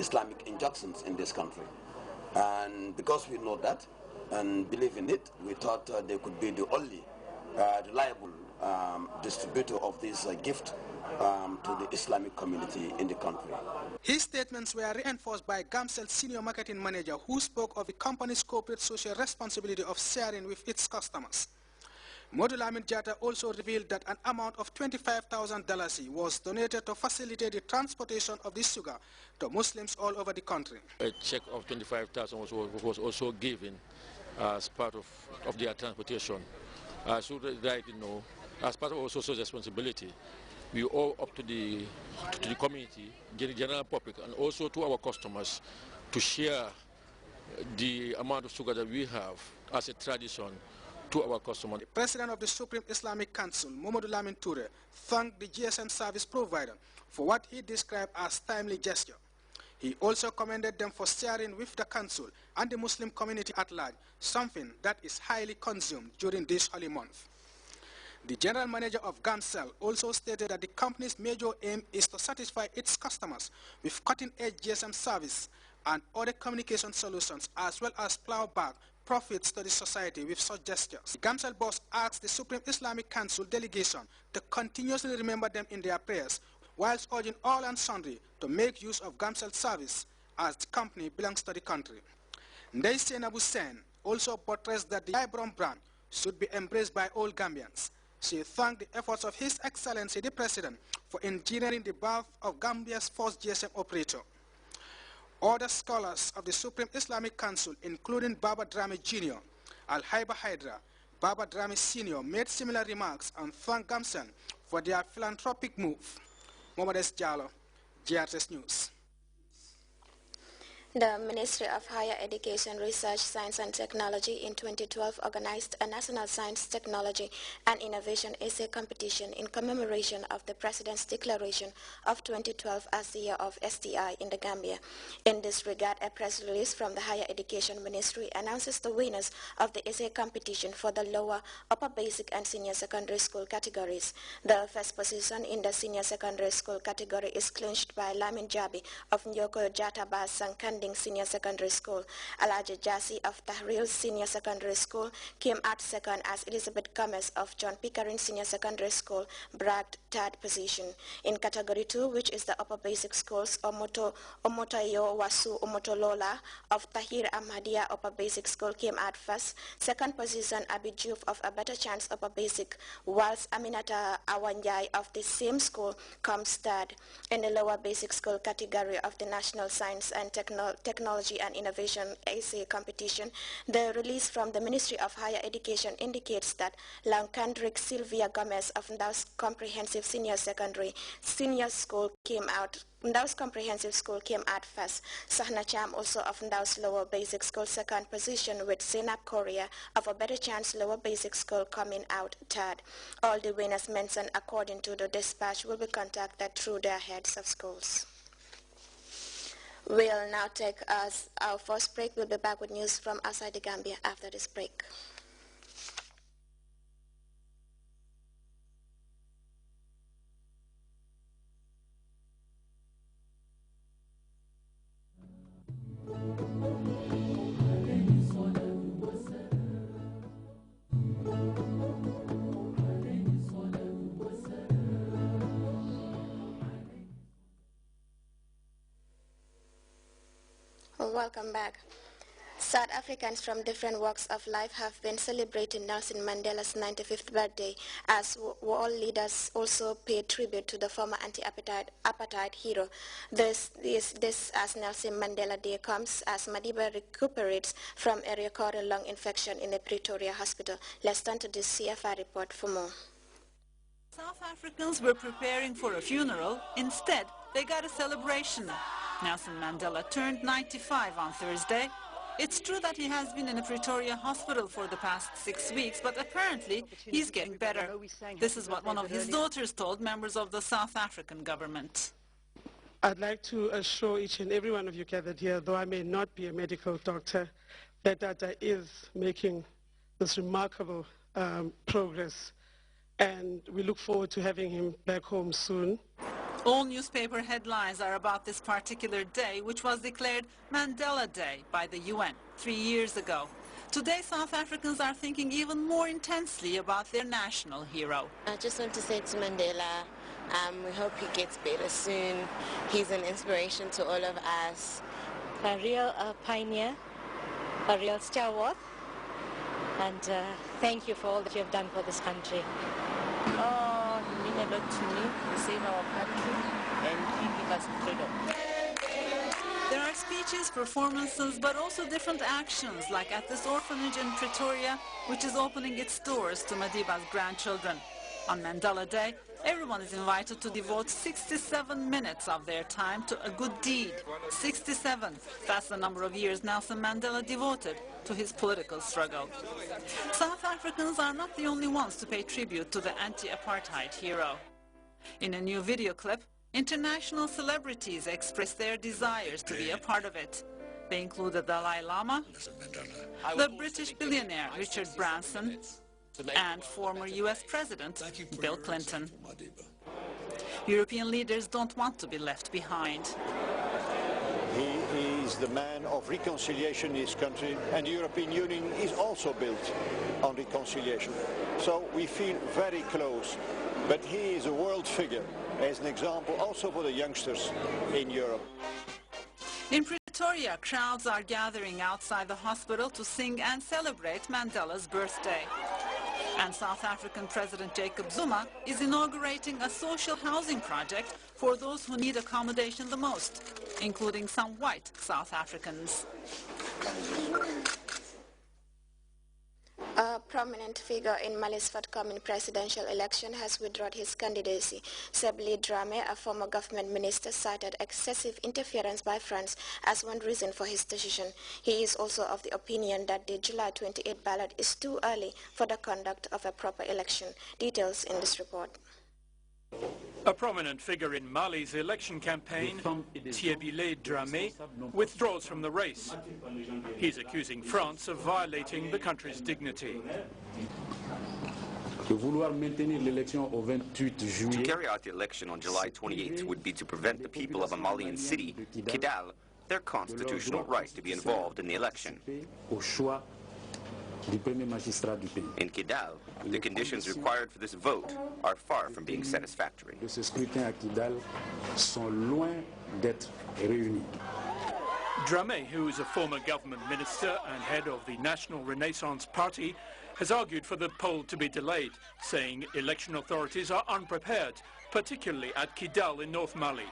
Islamic injunctions in this country. And because we know that and believe in it, we thought they could be the only reliable distributor of this gift to the Islamic community in the country. His statements were reinforced by Gamcel's senior marketing manager, who spoke of the company's corporate social responsibility of sharing with its customers. Modulamin Jata also revealed that an amount of $25,000 was donated to facilitate the transportation of the sugar to Muslims all over the country. A check of $25,000 was also given as part of their transportation. So that, you know, as part of our social responsibility, we owe up to the community, the general public, and also to our customers to share the amount of sugar that we have as a tradition to our customers. The President of the Supreme Islamic Council, Mamadou Lamin Toure, thanked the GSM service provider for what he described as timely gesture. He also commended them for sharing with the Council and the Muslim community at large, something that is highly consumed during this holy month. The general manager of Gamcel also stated that the company's major aim is to satisfy its customers with cutting-edge GSM service and other communication solutions, as well as plow back profits to the society with such gestures. The Gamcel boss asked the Supreme Islamic Council delegation to continuously remember them in their prayers, whilst urging all and sundry to make use of Gamcel service, as the company belongs to the country. Ndeye Seynabou Sène also buttressed that the Ibrom brand should be embraced by all Gambians. She thanked the efforts of His Excellency the President for engineering the birth of Gambia's first GSM operator. Other scholars of the Supreme Islamic Council, including Baba Drame Jr., Al-Haiba Hydra, Baba Drame Sr., made similar remarks and thanked Gamcel for their philanthropic move. Mohamed S. Jallo, Grts News. The Ministry of Higher Education, Research, Science and Technology in 2012 organized a National Science, Technology and Innovation Essay Competition in commemoration of the President's declaration of 2012 as the year of STI in the Gambia. In this regard, a press release from the Higher Education Ministry announces the winners of the essay competition for the lower, upper basic and senior secondary school categories. The first position in the senior secondary school category is clinched by Lamin Jabi of Nyoko Jataba Sankandi Senior Secondary School. Alaja Jasi of Tahril Senior Secondary School came out second, as Elizabeth Gomez of John Pickering Senior Secondary School bragged third position. In Category 2, which is the upper basic schools, Omotayo Wasu Omotolola of Tahir Ahmadiyya Upper Basic School came out first. Second position, Abid Juf of A Better Chance Upper Basic, whilst Aminata Awanjai of the same school comes third. In the lower basic school category of the National Science and Technology and Innovation Essay Competition, the release from the Ministry of Higher Education indicates that Lankandrick Sylvia Gomez of Ndaus Comprehensive Senior School came out. Ndaus Comprehensive School came out first. Sahna Cham also of Ndaus Lower Basic School second position, with Zainab Korea of A Better Chance Lower Basic School coming out third. All the winners mentioned according to the dispatch will be contacted through their heads of schools. We'll now take our first break. We'll be back with news from outside the Gambia after this break. Welcome back. South Africans from different walks of life have been celebrating Nelson Mandela's 95th birthday, as world leaders also paid tribute to the former anti-apartheid hero. This as Nelson Mandela Day comes as Madiba recuperates from a recurrent lung infection in a Pretoria hospital. Let's turn to this CFI report for more. South Africans were preparing for a funeral. Instead, they got a celebration. Nelson Mandela turned 95 on Thursday. It's true that he has been in a Pretoria hospital for the past 6 weeks, but apparently he's getting better. This is what one of his daughters told members of the South African government. I'd like to assure each and every one of you gathered here, though I may not be a medical doctor, that Dada is making this remarkable progress, and we look forward to having him back home soon. All newspaper headlines are about this particular day, which was declared Mandela Day by the UN 3 years ago. Today, South Africans are thinking even more intensely about their national hero. I just want to say to Mandela, we hope he gets better soon. He's an inspiration to all of us. A real pioneer, a real stalwart, and thank you for all that you have done for this country. Oh, he means a lot to me. He saved our country and he gave us freedom. There are speeches, performances, but also different actions, like at this orphanage in Pretoria, which is opening its doors to Madiba's grandchildren. On Mandela Day, everyone is invited to devote 67 minutes of their time to a good deed. 67. That's the number of years Nelson Mandela devoted to his political struggle. South Africans are not the only ones to pay tribute to the anti-apartheid hero. In a new video clip, international celebrities express their desires to be a part of it. They include the Dalai Lama, the British billionaire Richard Branson, and former US President Bill Clinton. European leaders don't want to be left behind. He is the man of reconciliation in his country, and the European Union is also built on reconciliation. So we feel very close, but he is a world figure as an example also for the youngsters in Europe. In Pretoria, crowds are gathering outside the hospital to sing and celebrate Mandela's birthday. And South African President Jacob Zuma is inaugurating a social housing project for those who need accommodation the most, including some white South Africans. A prominent figure in Mali's forthcoming presidential election has withdrawn his candidacy. Sebli Dramé, a former government minister, cited excessive interference by France as one reason for his decision. He is also of the opinion that the July 28 ballot is too early for the conduct of a proper election. Details in this report. A prominent figure in Mali's election campaign, Sebli Dramé, withdraws from the race. He's accusing France of violating the country's dignity. To carry out the election on July 28th would be to prevent the people of a Malian city, Kidal, their constitutional right to be involved in the election. In Kidal, the conditions required for this vote are far from being satisfactory. Dramé, who is a former government minister and head of the National Renaissance Party, has argued for the poll to be delayed, saying election authorities are unprepared, particularly at Kidal in North Mali,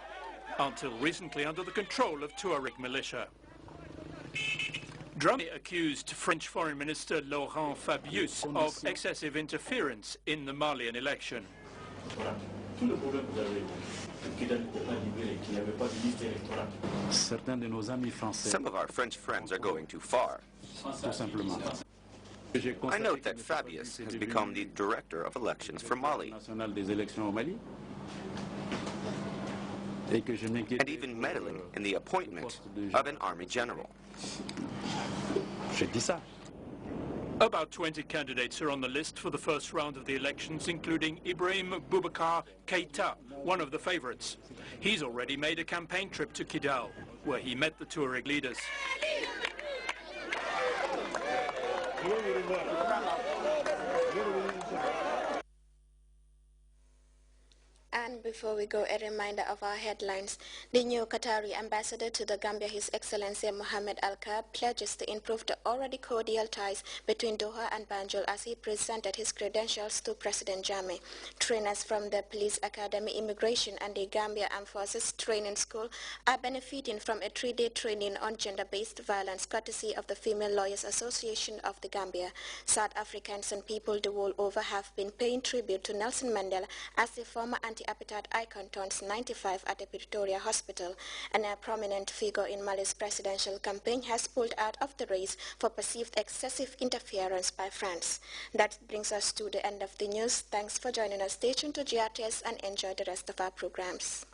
until recently under the control of Tuareg militia. Dramé accused French Foreign Minister Laurent Fabius of excessive interference in the Malian election. Some of our French friends are going too far. I note that Fabius has become the director of elections for Mali, and even meddling in the appointment of an army general. About 20 candidates are on the list for the first round of the elections, including Ibrahim Boubacar Keïta, one of the favorites. He's already made a campaign trip to Kidal, where he met the Tuareg leaders. And before we go, a reminder of our headlines. The new Qatari ambassador to the Gambia, His Excellency Mohammed Al-Kab, pledges to improve the already cordial ties between Doha and Banjul as he presented his credentials to President Jammeh. Trainers from the Police Academy, Immigration and the Gambia Armed Forces Training School are benefiting from a 3-day training on gender-based violence courtesy of the Female Lawyers Association of the Gambia. South Africans and people the world over have been paying tribute to Nelson Mandela as the former anti-apartheid icon turns 95 at the Pretoria Hospital, and a prominent figure in Mali's presidential campaign has pulled out of the race for perceived excessive interference by France. That brings us to the end of the news. Thanks for joining us. Stay tuned to GRTS and enjoy the rest of our programs.